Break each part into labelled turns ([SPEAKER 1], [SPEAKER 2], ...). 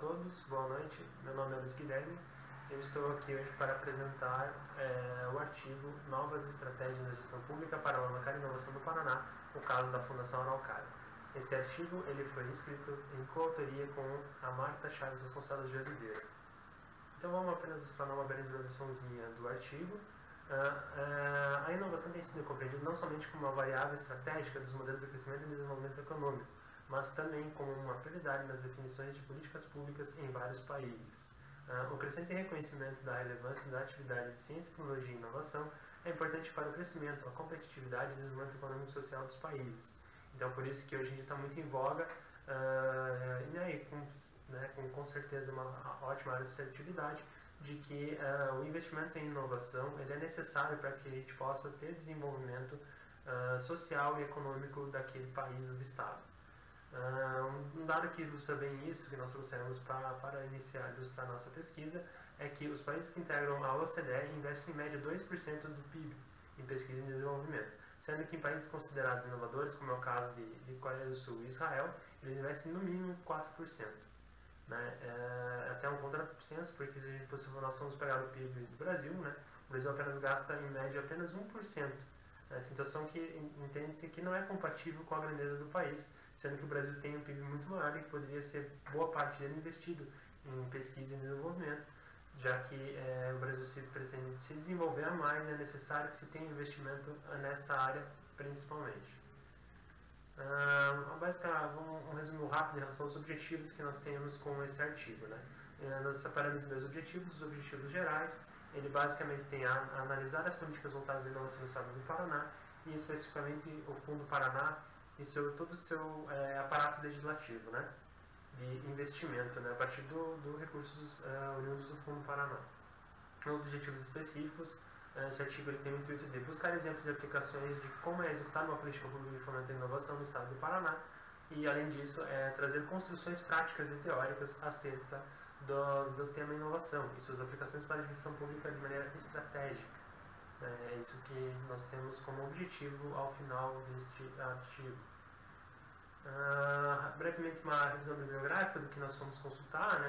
[SPEAKER 1] todos, boa noite. Meu nome é Luiz Guilherme. Eu estou aqui hoje para apresentar o artigo Novas Estratégias da Gestão Pública para a Alavancar a Inovação do Paraná, o caso da Fundação Araucária. Esse artigo ele foi escrito em coautoria com a Marta Chaves Vasconcelos de Oliveira. Então vamos apenas explanar uma breve introduçãozinha do artigo. A inovação tem sido compreendida não somente como uma variável estratégica dos modelos de crescimento e desenvolvimento econômico, mas também como uma prioridade nas definições de políticas públicas em vários países. O crescente reconhecimento da relevância da atividade de ciência, tecnologia e inovação é importante para o crescimento, a competitividade e o desenvolvimento econômico e social dos países. Então, por isso que hoje em dia está muito em voga, e aí, com certeza uma ótima área de assertividade, de que o investimento em inovação ele é necessário para que a gente possa ter desenvolvimento social e econômico daquele país ou do estado. Um dado que ilustra bem isso, que nós trouxemos para ilustrar nossa pesquisa, é que os países que integram a OCDE investem em média 2% do PIB em pesquisa e desenvolvimento, sendo que em países considerados inovadores, como é o caso de Coreia do Sul e Israel, eles investem no mínimo 4%. Até um contrassenso, porque se nós formos pegar o PIB do Brasil, o Brasil apenas gasta em média apenas 1%. Situação que entende-se que não é compatível com a grandeza do país, sendo que o Brasil tem um PIB muito maior e que poderia ser boa parte dele investido em pesquisa e desenvolvimento, já que o Brasil se pretende se desenvolver a mais, é necessário que se tenha investimento nesta área principalmente. Basicamente, um resumo rápido em relação aos objetivos que nós temos com esse artigo. Nós separamos em dois objetivos: os objetivos gerais. Ele basicamente tem a analisar as políticas voltadas à inovação no estado do Paraná, e especificamente o Fundo Paraná e todo o seu aparato legislativo, de investimento, a partir dos recursos oriundos do Fundo Paraná. Objetivos específicos: esse artigo ele tem o intuito de buscar exemplos de aplicações de como é executada uma política pública de fomento à inovação no estado do Paraná, e além disso trazer construções práticas e teóricas acerca do tema inovação e suas aplicações para a gestão pública de maneira estratégica. É isso que nós temos como objetivo ao final deste artigo. Brevemente uma revisão bibliográfica do que nós fomos consultar.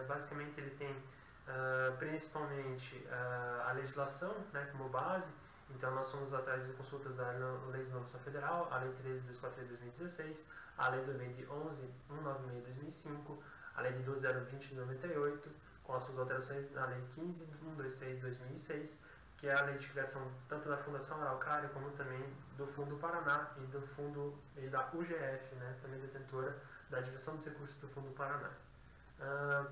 [SPEAKER 1] Basicamente ele tem principalmente a legislação como base. Então nós fomos atrás de consultas da Lei de Inovação Federal, a Lei 13.243 de 2016, a Lei do MEI de 11.196 de 2005, a Lei de 12.020 de 98, com as suas alterações na Lei 15.123 de 2006, que é a lei de criação tanto da Fundação Araucária como também do Fundo Paraná e do Fundo e da UGF, também detentora da Direção dos Recursos do Fundo Paraná.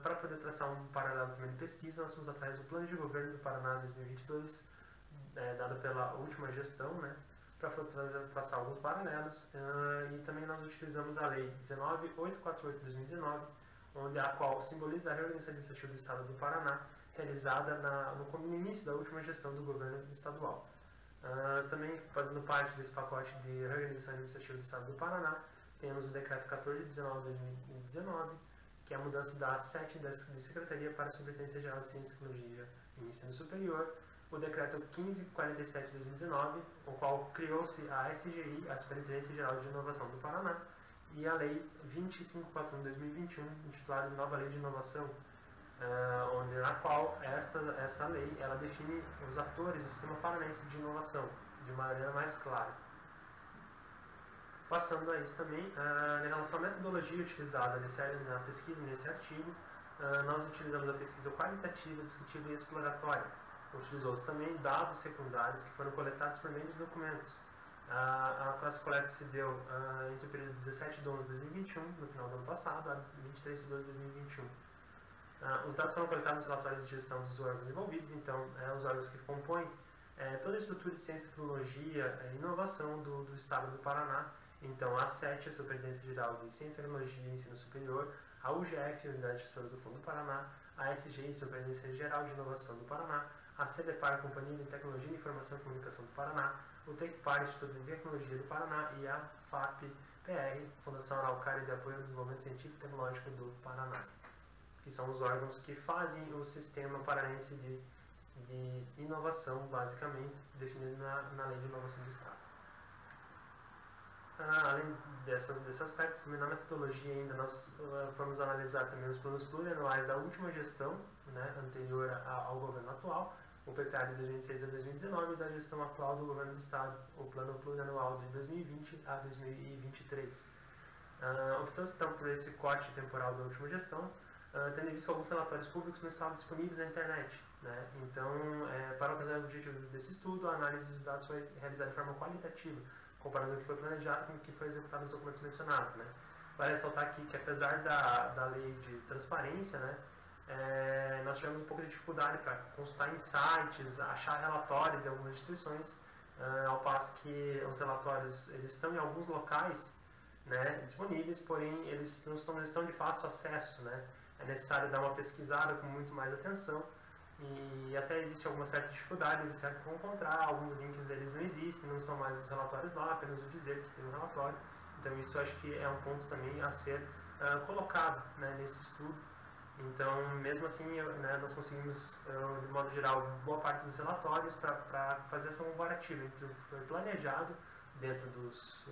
[SPEAKER 1] Para poder traçar um paralelo também de pesquisa, nós fomos atrás do Plano de Governo do Paraná 2022, dado pela última gestão, para traçar alguns paralelos, e também nós utilizamos a Lei 19.848 de 2019, a qual simboliza a reorganização administrativa do Estado do Paraná, realizada no início da última gestão do governo estadual. Também fazendo parte desse pacote de reorganização administrativa do Estado do Paraná, temos o Decreto 14/19 de 2019, que é a mudança da 7 de Secretaria para a Superintendência Geral de Ciência, Tecnologia e Ensino Superior, o Decreto 1547 de 2019, o qual criou-se a SGI, a Superintendência Geral de Inovação do Paraná, e a Lei 2541 de 2021, intitulada Nova Lei de Inovação, na qual essa lei ela define os atores do sistema paranaense de inovação de uma maneira mais clara. Passando a isso também, em relação à metodologia utilizada na pesquisa, nesse artigo, nós utilizamos a pesquisa qualitativa, descritiva e exploratória. Utilizou-se também dados secundários que foram coletados por meio de documentos. Essa coleta se deu entre o período 17 de 11 de 2021, no final do ano passado, a 23 de 12 de 2021. Os dados foram coletados nos relatórios de gestão dos órgãos envolvidos, então, os órgãos que compõem toda a estrutura de ciência, tecnologia e inovação do Estado do Paraná. Então, a SET, a Superintendência Geral de Ciência, Tecnologia e Ensino Superior, a UGF, Unidade de Gestora do Fundo Paraná, a SGI, Superintendência Geral de Inovação do Paraná, a CDPAR, Companhia de Tecnologia, Informação e Comunicação do Paraná, o TECPAR, Instituto de Tecnologia do Paraná, e a FAP-PR, Fundação Araucária de Apoio ao Desenvolvimento Científico e Tecnológico do Paraná, que são os órgãos que fazem o sistema paraense de inovação, basicamente, definido na Lei de Inovação do Estado. Além desse aspecto, também na metodologia ainda nós fomos analisar também os planos plurianuais da última gestão, né, anterior ao governo atual, o PPA de 2006 a 2019 e da gestão atual do governo do Estado, o plano plurianual de 2020 a 2023. Optamos então por esse corte temporal da última gestão, tendo em vista alguns relatórios públicos não estavam disponíveis na internet, né? Então, para alcançar o objetivo desse estudo, a análise dos dados foi realizada de forma qualitativa, comparando o que foi planejado com o que foi executado nos documentos mencionados, né? Vale ressaltar aqui que, apesar da lei de transparência, né, nós tivemos um pouco de dificuldade para consultar em sites, achar relatórios em algumas instituições, ao passo que os relatórios eles estão em alguns locais, né, disponíveis, porém eles não estão de fácil acesso, né? É necessário dar uma pesquisada com muito mais atenção e até existe alguma certa dificuldade de certo encontrar, alguns links eles não existem, não estão mais os relatórios lá, apenas o dizer que tem um relatório. Então isso acho que é um ponto também a ser colocado, né, nesse estudo. Então, mesmo assim, né, nós conseguimos, de modo geral, boa parte dos relatórios para fazer essa comparativa entre o que foi planejado dentro dos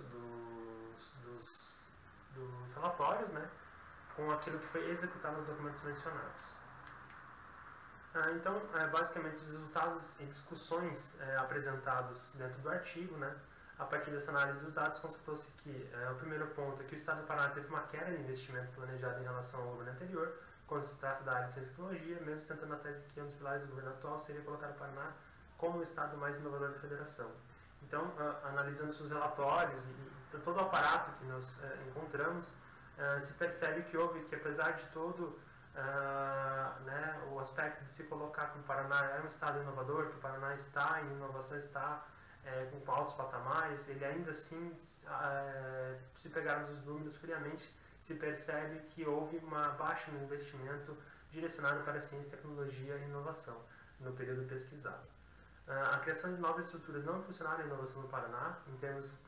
[SPEAKER 1] relatórios, né, com aquilo que foi executado nos documentos mencionados. Então, basicamente, os resultados e discussões apresentados dentro do artigo, né, a partir dessa análise dos dados, constatou-se que o primeiro ponto é que o Estado do Paraná teve uma queda de investimento planejado em relação ao governo anterior, quando se trata da área de ciência e tecnologia, mesmo tentando a tese que um dos pilares do governo atual seria colocar o Paraná como o Estado mais inovador da Federação. Então, analisando os relatórios e todo o aparato que nós encontramos, se percebe que apesar de todo né, o aspecto de se colocar que o Paraná é um estado inovador, que o Paraná está em inovação, está com altos patamares, ele ainda assim, se pegarmos os números friamente, se percebe que houve uma baixa no investimento direcionado para a ciência, tecnologia e inovação no período pesquisado. A criação de novas estruturas não impulsionaram a inovação no Paraná, em termos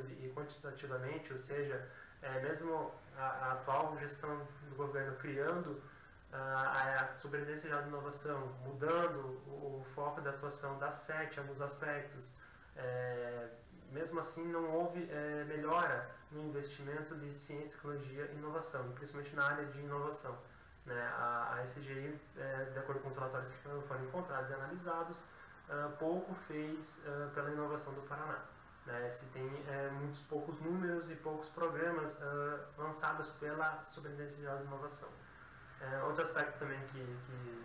[SPEAKER 1] e quantitativamente, ou seja, mesmo a atual gestão do governo criando a Superintendência Geral de Inovação, mudando o foco da atuação da SET em alguns aspectos, mesmo assim não houve melhora no investimento de ciência, tecnologia e inovação, principalmente na área de inovação. Né? A SGI, de acordo com os relatórios que foram encontrados e analisados, pouco fez pela inovação do Paraná. Né? Se tem muitos poucos números e poucos programas lançados pela Superintendência Geral de Inovação. Outro aspecto também que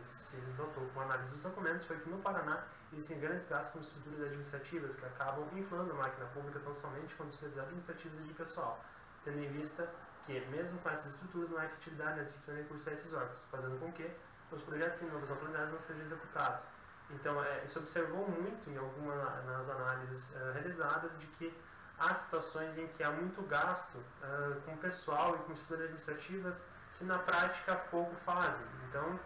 [SPEAKER 1] se notou com a análise dos documentos foi que no Paraná existem grandes gastos com estruturas administrativas que acabam inflando a máquina pública tão somente com despesas administrativas e de pessoal, tendo em vista que, mesmo com essas estruturas, não há efetividade na distribuição de recursos a esses órgãos, fazendo com que os projetos de inovação planejados não sejam executados. Então, se observou muito nas análises realizadas de que há situações em que há muito gasto com pessoal e com estruturas administrativas que na prática pouco fazem. Então,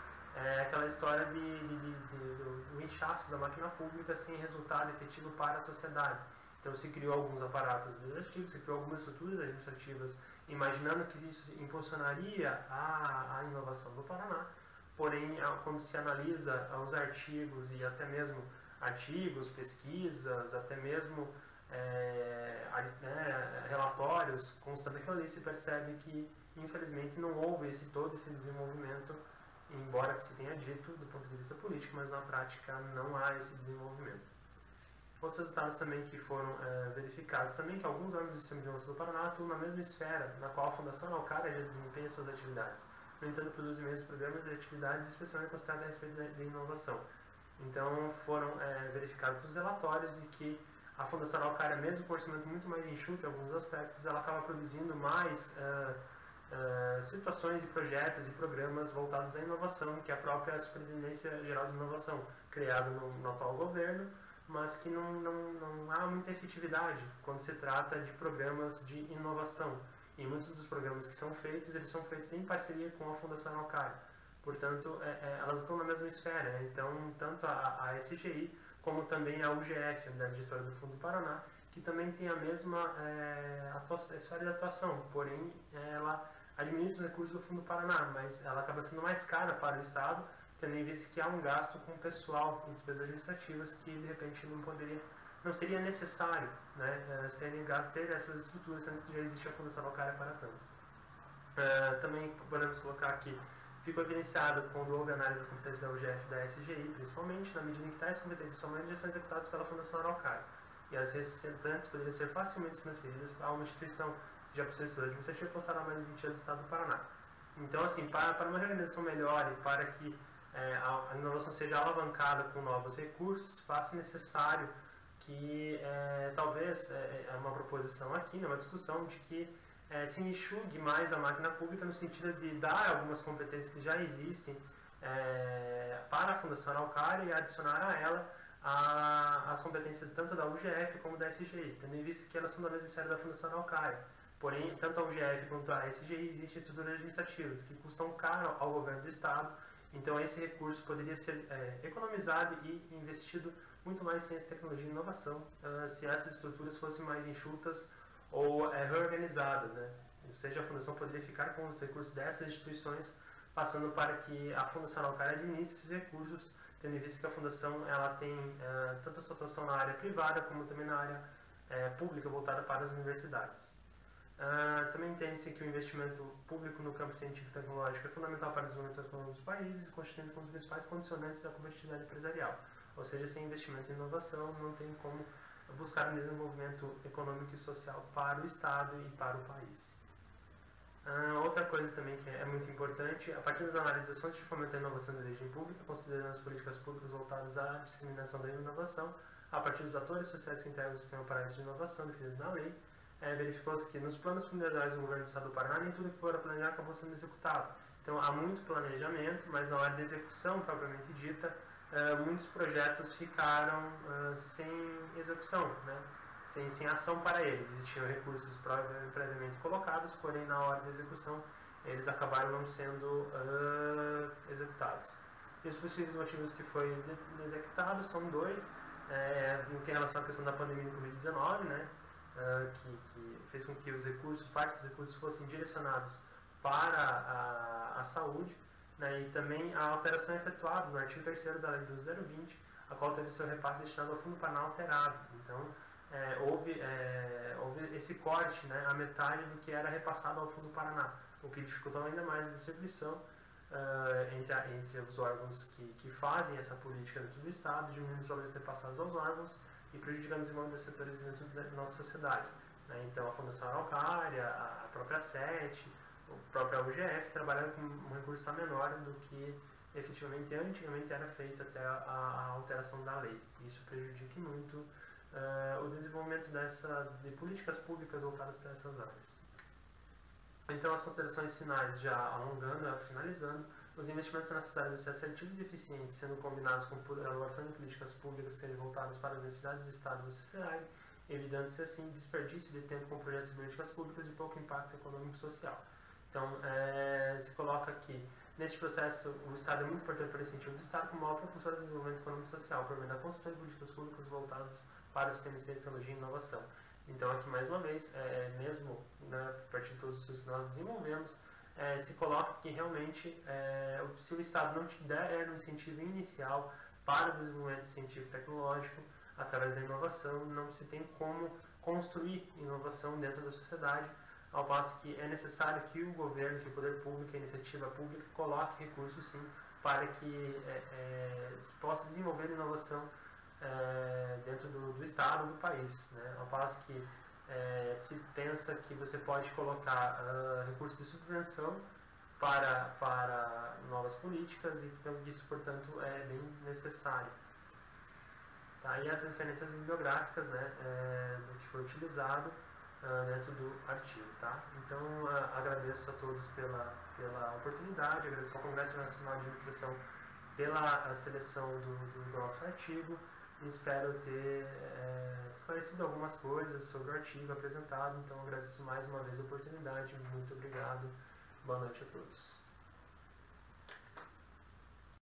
[SPEAKER 1] aquela história do inchaço da máquina pública sem resultado efetivo para a sociedade. Então, se criou alguns aparatos administrativos, se criou algumas estruturas administrativas imaginando que isso impulsionaria a inovação do Paraná, porém, quando se analisa os artigos e até mesmo artigos, pesquisas, até mesmo relatórios constando aquilo ali, se percebe que, infelizmente, não houve todo esse desenvolvimento, embora se tenha dito do ponto de vista político, mas na prática não há esse desenvolvimento. Outros resultados também que foram verificados também que alguns órgãos do Sistema de Inovação do Paraná atuam na mesma esfera na qual a Fundação Araucária já desempenha suas atividades. No entanto, produzem mesmos programas e atividades especialmente consideradas a respeito da inovação. Então, foram verificados os relatórios de que a Fundação Araucária, mesmo com um orçamento muito mais enxuto em alguns aspectos, ela acaba produzindo mais situações e projetos e programas voltados à inovação, que a própria Superintendência Geral de Inovação, criada no atual governo, mas que não há muita efetividade quando se trata de programas de inovação. E muitos dos programas que são feitos, eles são feitos em parceria com a Fundação Araucária. Portanto, elas estão na mesma esfera. Né? Então, tanto a SGI, como também a UGF, a Unidade de Gestora do Fundo do Paraná, que também tem a mesma esfera de atuação, porém, ela administra os recursos do Fundo do Paraná, mas ela acaba sendo mais cara para o Estado, tendo em vista que há um gasto com pessoal em despesas administrativas que, de repente, não poderia não seria necessário, né, CNH ter essas estruturas, sendo que já existe a Fundação Araucária para tanto. Também podemos colocar aqui, ficou evidenciado quando houve análise das competências da UGF e da SGI, principalmente, na medida em que tais competências somente já são executadas pela Fundação Araucária, e as restantes poderiam ser facilmente transferidas a uma instituição que já possui estrutura administrativa que constará mais de 20 anos do Estado do Paraná. Então, assim, para uma organização melhor e para que a inovação seja alavancada com novos recursos, faz-se necessário que, talvez, é uma proposição aqui, uma discussão de que se enxugue mais a máquina pública no sentido de dar algumas competências que já existem para a Fundação Araucária e adicionar a ela as competências tanto da UGF como da SGI, tendo em vista que elas são da mesma esfera da Fundação Araucária. Porém, tanto a UGF quanto a SGI existem estruturas administrativas que custam caro ao governo do Estado, então esse recurso poderia ser economizado e investido muito mais em ciência, tecnologia e inovação se essas estruturas fossem mais enxutas ou reorganizadas, né? Ou seja, a Fundação poderia ficar com os recursos dessas instituições, passando para que a Fundação Araucária administre esses recursos, tendo em vista que a Fundação ela tem tanto a sua atuação na área privada como também na área pública voltada para as universidades. Também entende-se que o investimento público no campo científico e tecnológico é fundamental para o desenvolvimento socioeconômico dos países, constituindo um dos principais condicionantes da competitividade empresarial. Ou seja, sem investimento em inovação não tem como buscar um desenvolvimento econômico e social para o Estado e para o país. Outra coisa também que é muito importante, a partir das análises das fontes de fomento à inovação da origem pública, considerando as políticas públicas voltadas à disseminação da inovação, a partir dos atores sociais que integram o sistema paraense de inovação definidos na lei, verificou-se que nos planos primordiais do governo do Estado do Paraná, nem tudo que for a planejar acabou sendo executado. Então, há muito planejamento, mas na hora da execução propriamente dita, muitos projetos ficaram sem execução, né? sem ação para eles. Existiam recursos previamente colocados, porém, na hora da execução, eles acabaram não sendo executados. E os possíveis motivos que foi detectados são dois, no que em relação à questão da pandemia do Covid-19, né? Que fez com que os recursos, parte dos recursos fossem direcionados para a saúde, né, e também a alteração efetuada no artigo 3º da Lei 12.020, a qual teve seu repasse destinado ao Fundo Paraná alterado. Então, houve esse corte, né, a metade do que era repassado ao Fundo Paraná, o que dificultou ainda mais a distribuição entre os órgãos que fazem essa política dentro do Estado, diminuindo os valores repassados aos órgãos e prejudicando os desenvolvimento dos setores dentro da nossa sociedade. Né? Então, a Fundação Araucária, a própria SET, a própria UGF trabalhando com um recurso menor do que efetivamente antigamente era feito até a alteração da lei. Isso prejudica muito o desenvolvimento de políticas públicas voltadas para essas áreas. Então, as considerações finais, já alongando, finalizando, os investimentos nessas áreas devem ser assertivos e eficientes, sendo combinados com a elaboração de políticas públicas que sejam voltadas para as necessidades do Estado e da sociedade, evitando-se assim desperdício de tempo com projetos e políticas públicas de pouco impacto econômico e social. Então, se coloca aqui, neste processo, o Estado é muito importante para o incentivo do Estado como maior propulsor do desenvolvimento econômico e social, por meio da construção de políticas públicas voltadas para o sistema de ciência, tecnologia e inovação. Então, aqui, mais uma vez, mesmo, né, a partir de todos os que nós desenvolvemos, se coloca que realmente, se o Estado não te der um incentivo inicial para o desenvolvimento científico e tecnológico, através da inovação, não se tem como construir inovação dentro da sociedade, ao passo que é necessário que o governo, que o poder público, a iniciativa pública, coloque recursos, sim, para que se possa desenvolver inovação dentro do Estado, do país, né? Ao passo que se pensa que você pode colocar recursos de subvenção para novas políticas e que isso, portanto, é bem necessário. Tá? E as referências bibliográficas, né, do que foi utilizado dentro do artigo. Tá? Então, agradeço a todos pela oportunidade, agradeço ao Congresso Nacional de Administração pela seleção do nosso artigo e espero ter esclarecido algumas coisas sobre o artigo apresentado. Então, agradeço mais uma vez a oportunidade. Muito obrigado. Boa noite a todos.